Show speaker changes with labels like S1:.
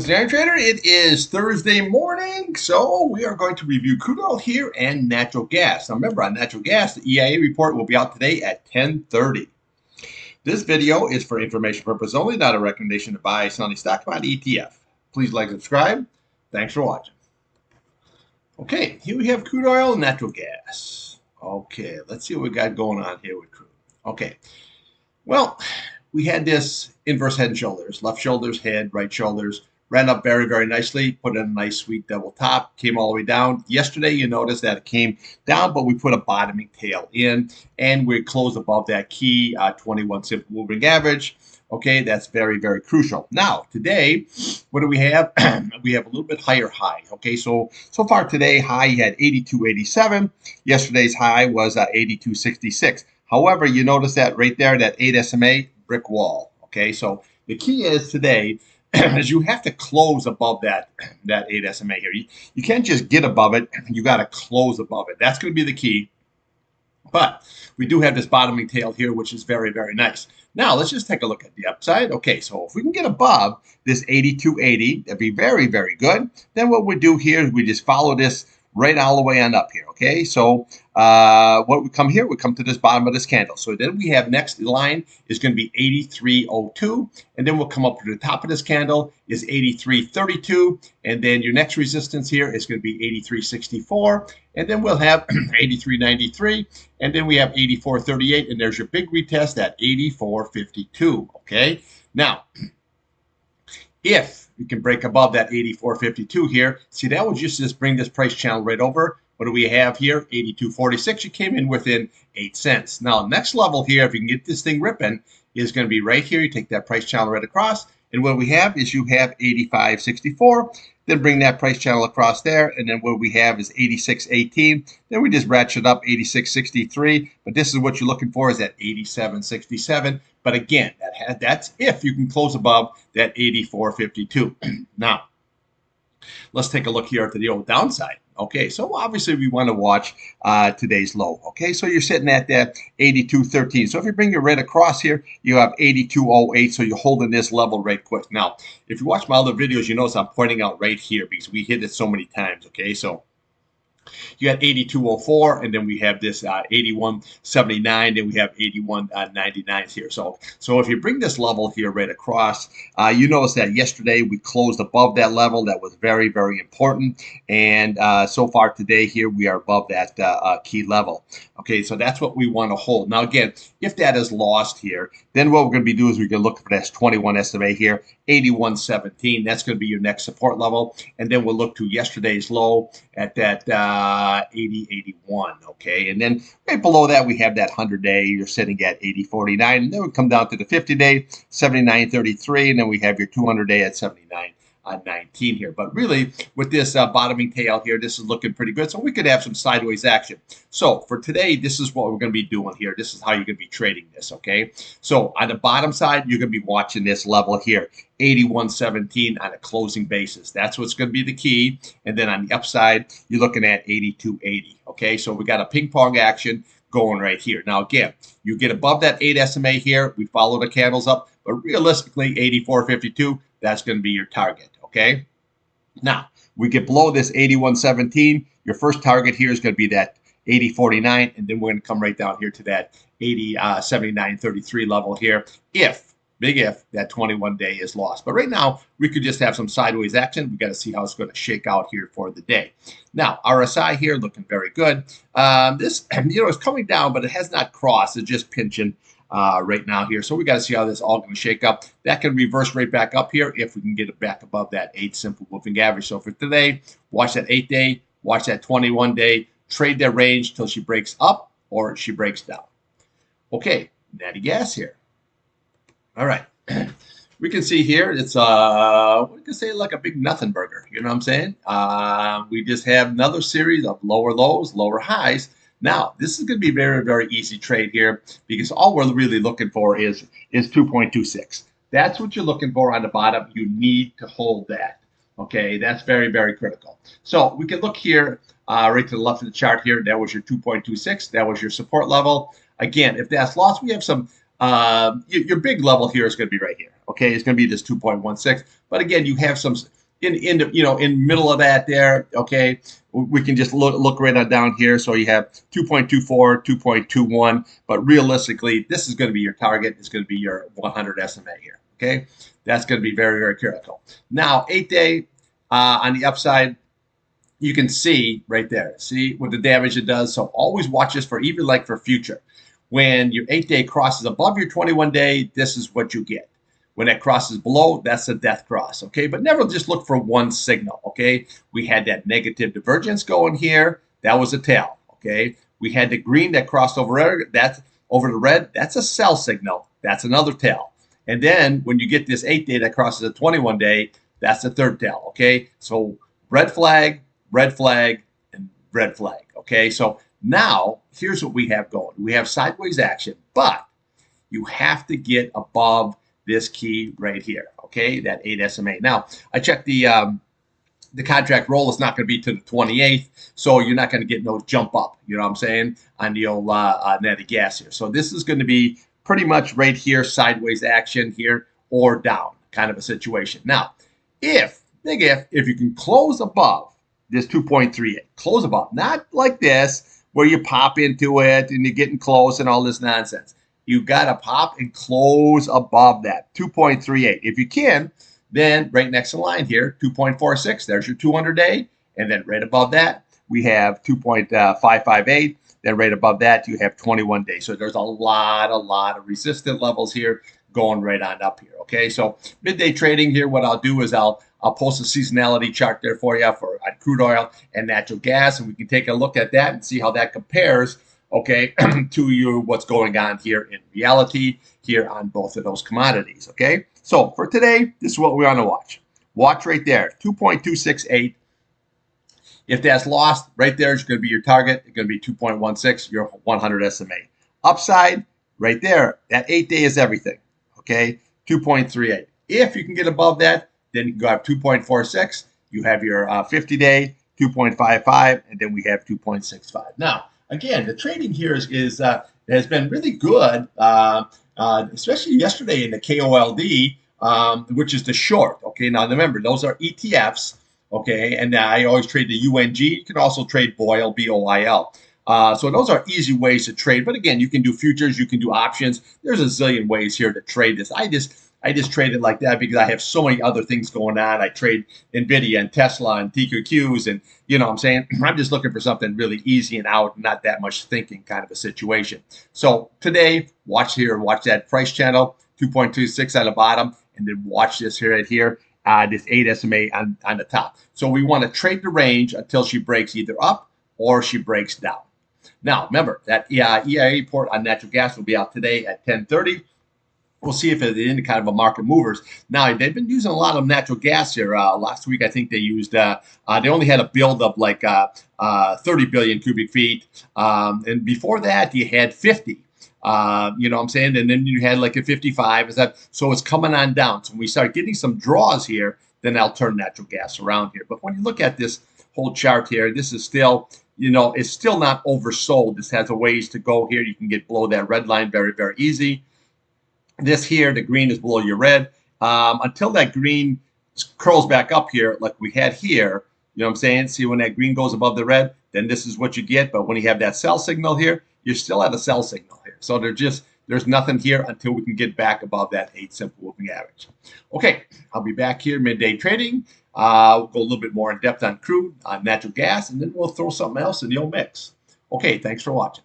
S1: This is Iron Trader. It is Thursday morning, so we are going to review crude oil here and natural gas. Now remember, on natural gas, the EIA report will be out today at 10:30. This video is for information purposes only, not a recommendation to buy, sell any stock, buy an ETF. Please like and subscribe. Thanks for watching. Okay, here we have crude oil and natural gas. Okay, let's see what we got going on here with crude. Okay, well, we had this inverse head and shoulders, left shoulders, head, right shoulders. Ran up very, very nicely, put in a nice sweet double top, came all the way down. Yesterday, you noticed that it came down, but we put a bottoming tail in, and we closed above that key 21 simple moving average. Okay, that's very, very crucial. Now, today, what do we have? We have a little bit higher high. Okay, so far today, high had 82.87. Yesterday's high was 82.66. However, you notice that right there, that 8 SMA, brick wall. Okay, so the key is today, is you have to close above that 8 SMA here. You can't just get above it. You got to close above it. That's going to be the key. But we do have this bottoming tail here, which is very, very nice. Now, let's just take a look at the upside. Okay, so if we can get above this 82.80, that'd be very, very good. Then what we do here is we just follow this right all the way on up here. Okay, so what we come here, we come to this bottom of this candle. So then we have next line is going to be 83.02, and then we'll come up to the top of this candle is 83.32, and then your next resistance here is going to be 83.64, and then we'll have 83.93, and then we have 84.38, and there's your big retest at 84.52. Okay, now if you can break above that 84.52 here. See, that would just bring this price channel right over. What do we have here? 82.46. You came in within 8 cents. Now, next level here, if you can get this thing ripping, is going to be right here. You take that price channel right across. And what we have is you have 85.64. Then bring that price channel across there. And then what we have is 86.18. Then we just ratchet up 86.63. But this is what you're looking for is at 87.67. But again, that's if you can close above that 84.52. Now, let's take a look here at the old downside. Okay, so obviously we want to watch today's low. Okay, so you're sitting at that 82.13. So if you bring your red across here, you have 82.08. So you're holding this level right quick. Now, if you watch my other videos, you notice I'm pointing out right here because we hit it so many times. Okay, so you got 82.04, and then we have this 81.79, then we have 81.99 here. So if you bring this level here right across, you notice that yesterday we closed above that level. That was very, very important. And so far today here, we are above that key level. Okay, so that's what we want to hold. Now, again, if that is lost here, then what we're going to be doing is we're going to look for this 21 SMA here, 81.17. That's going to be your next support level. And then we'll look to yesterday's low at that 80.81. Okay, and then right below that, we have that 100-day. You're sitting at 80.49. And then we come down to the 50-day, 79.33. And then we have your 200-day at 79.19 here. But really, with this bottoming tail here, this is looking pretty good. So we could have some sideways action. So for today, this is what we're going to be doing here. This is how you're going to be trading this, okay? So on the bottom side, you're going to be watching this level here, 81.17 on a closing basis. That's what's going to be the key. And then on the upside, you're looking at 82.80, okay? So we got a ping pong action going right here. Now, again, you get above that 8 SMA here. We follow the candles up. But realistically, 84.52, that's going to be your target, okay? Now, we get below this 81.17. Your first target here is going to be that 80.49, and then we're going to come right down here to that 79.33 level here if, big if, that 21-day is lost. But right now, we could just have some sideways action. We got to see how it's going to shake out here for the day. Now, RSI here looking very good. This, is coming down, but it has not crossed. It's just pinching right now here. So we got to see how this all going to shake up. That can reverse right back up here if we can get it back above that 8 simple moving average. So for today, watch that 8-day, watch that 21-day, trade that range till she breaks up or she breaks down. Okay, natty gas here. All right. We can see here it's we can say like a big nothing burger. You know what I'm saying? We just have another series of lower lows, lower highs. Now, this is going to be very, very easy trade here because all we're really looking for is 2.26. That's what you're looking for on the bottom. You need to hold that. Okay, that's very, very critical. So we can look here right to the left of the chart here. That was your 2.26. That was your support level. Again, if that's lost, we have some, your big level here is going to be right here. Okay, it's going to be this 2.16. But again, you have some in the, in middle of that there, okay, we can just look right on down here. So you have 2.24, 2.21, but realistically, this is going to be your target. It's going to be your 100 SMA here, okay? That's going to be very, very critical. Now, 8-day on the upside, you can see right there, see what the damage it does. So always watch this for even like for future. When your 8-day crosses above your 21-day, this is what you get. When it crosses below, that's a death cross, okay? But never just look for one signal, okay? We had that negative divergence going here. That was a tail, okay? We had the green that crossed over that's over the red. That's a sell signal. That's another tail. And then when you get this 8-day that crosses a 21-day, that's the third tail, okay? So red flag, and red flag, okay? So now here's what we have going. We have sideways action, but you have to get above this key right here, okay? That 8 SMA. Now, I checked the contract roll is not going to be to the 28th, so you're not going to get no jump up, you know what I'm saying, on the old netted gas here. So this is going to be pretty much right here, sideways action here or down kind of a situation. Now, big if you can close above this 2.38, close above, not like this where you pop into it and you're getting close and all this nonsense. You got to pop and close above that 2.38. If you can, then right next to the line here, 2.46, there's your 200-day. And then right above that, we have 2.558. Then right above that, you have 21 days. So there's a lot of resistant levels here going right on up here. Okay, so midday trading here, what I'll do is I'll post a seasonality chart there for you for crude oil and natural gas, and we can take a look at that and see how that compares, okay, to what's going on here in reality here on both of those commodities. Okay, so for today, this is what we want to watch. Watch right there, 2.268. If that's lost, right there is going to be your target. It's going to be 2.16, your 100 SMA. Upside, right there, that 8-day is everything, okay? 2.38. If you can get above that, then you can go up 2.46. You have your 50-day, 2.55, and then we have 2.65. Now, again, the trading here has been really good, especially yesterday in the KOLD, which is the short. Okay, now remember, those are ETFs. Okay, and I always trade the UNG. You can also trade BOIL, BOIL. So those are easy ways to trade. But again, you can do futures, you can do options. There's a zillion ways here to trade this. I just trade it like that because I have so many other things going on. I trade NVIDIA and Tesla and TQQs, and you know what I'm saying? I'm just looking for something really easy and out, not that much thinking kind of a situation. So today, watch that price channel, 2.26 at the bottom, and then watch this here right here. This 8 SMA on the top. So we want to trade the range until she breaks either up or she breaks down. Now, remember, that EIA report on natural gas will be out today at 10:30. We'll see if it's any kind of a market movers. Now, they've been using a lot of natural gas here. Last week, I think they used, they only had a build of like 30 billion cubic feet. And before that, you had 50. You know what I'm saying? And then you had like a 55. So it's coming on down. So when we start getting some draws here, then I'll turn natural gas around here. But when you look at this whole chart here, this is still, it's still not oversold. This has a ways to go here. You can get below that red line very, very easy. This here, the green is below your red. Until that green curls back up here like we had here, you know what I'm saying? See, when that green goes above the red, then this is what you get. But when you have that sell signal here, you're still at a sell signal here. So there's nothing here until we can get back above that 8 simple moving average. Okay, I'll be back here midday trading. We'll go a little bit more in depth on crude, on natural gas, and then we'll throw something else in the old mix. Okay, thanks for watching.